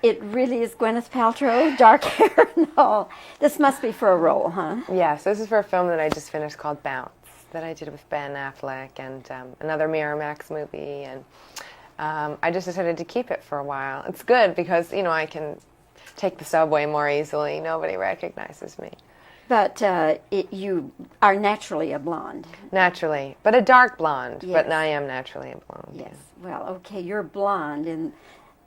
It really is Gwyneth Paltrow, dark hair and all. This must be for a role, huh? Yes, this is for a film that I just finished called Bounce, that I did with Ben Affleck and another Miramax movie, and I just decided to keep it for a while. It's good because, you know, I can take the subway more easily. Nobody recognizes me. But you are naturally a blonde. Naturally, but a dark blonde, Yes. but I am naturally a blonde. Yes. Well, okay, you're blonde in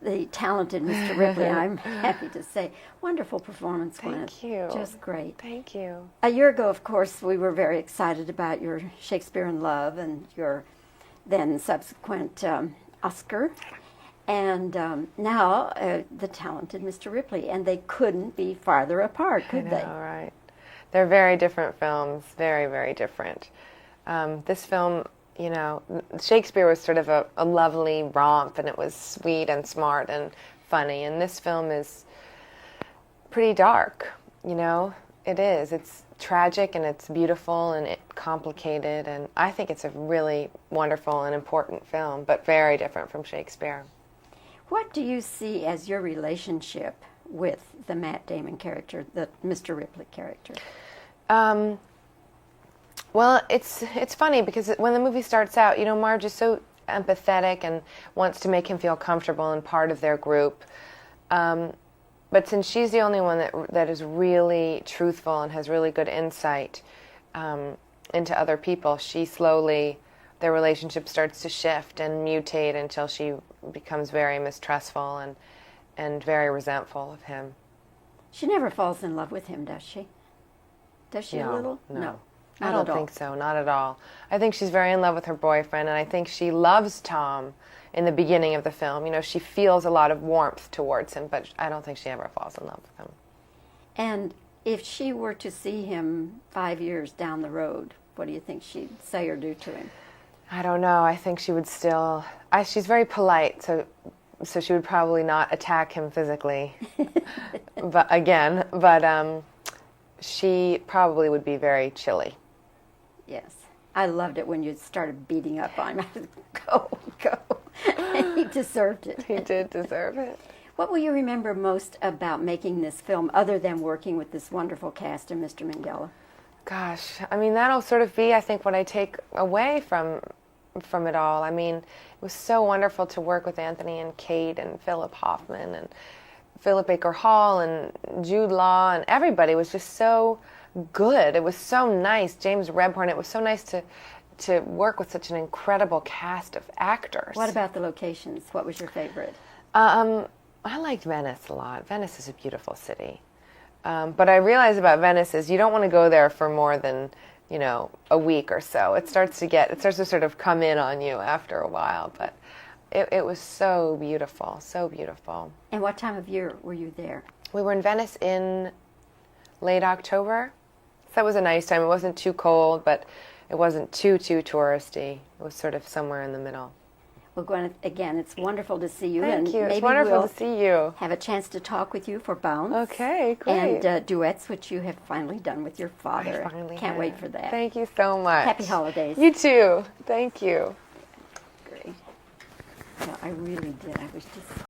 the talented Mr. Ripley, I'm happy to say. Wonderful performance, Gwyneth. Thank you. Just great. Thank you. A year ago, of course, we were very excited about your Shakespeare in Love and your then subsequent Oscar. And now the talented Mr. Ripley. And they couldn't be farther apart, could they? All right. They're very different films, very, very different. This film, you know, Shakespeare was sort of a lovely romp, and it was sweet and smart and funny. And this film is pretty dark, you know. It is. It's tragic and it's beautiful and it's complicated. And I think it's a really wonderful and important film, but very different from Shakespeare. What do you see as your relationship with the Matt Damon character, the Mr. Ripley character? Well, it's funny because when the movie starts out, you know, Marge is so empathetic and wants to make him feel comfortable and part of their group. But since she's the only one that is really truthful and has really good insight into other people, their relationship starts to shift and mutate until she becomes very mistrustful and very resentful of him. She never falls in love with him, does she? Does she a little? No. Not I don't at all. think so, not at all. I think she's very in love with her boyfriend, and I think she loves Tom in the beginning of the film. You know, she feels a lot of warmth towards him, but I don't think she ever falls in love with him. And if she were to see him 5 years down the road, what do you think she'd say or do to him? I don't know. I think she would still... she's very polite, so she would probably not attack him physically. But she probably would be very chilly. Yes. I loved it when you started beating up on him. Go. And he deserved it. He did deserve it. What will you remember most about making this film, other than working with this wonderful cast and Mr. Minghella? Gosh, I mean, that'll sort of be, I think, what I take away from it all. I mean, it was so wonderful to work with Anthony and Kate and Philip Hoffman and Philip Baker Hall and Jude Law, and everybody was just so good. It was so nice. James Rebhorn, it was so nice to work with such an incredible cast of actors. What about the locations? What was your favorite? I liked Venice a lot. Venice is a beautiful city. But I realized about Venice is you don't want to go there for more than, you know, a week or so. It starts to sort of come in on you after a while. But it was so beautiful, so beautiful. And what time of year were you there? We were in Venice in late October. So that was a nice time. It wasn't too cold, but it wasn't too touristy. It was sort of somewhere in the middle. Well, Gwyneth, again, it's wonderful to see you. Thank you. Maybe It's wonderful we'll to see you. have a chance to talk with you for Bounce. Okay, great. And duets, which you have finally done with your father. I finally Can't have. wait for that. Thank you so much. Happy holidays. You too. Thank you. Great. No, I really did. I was just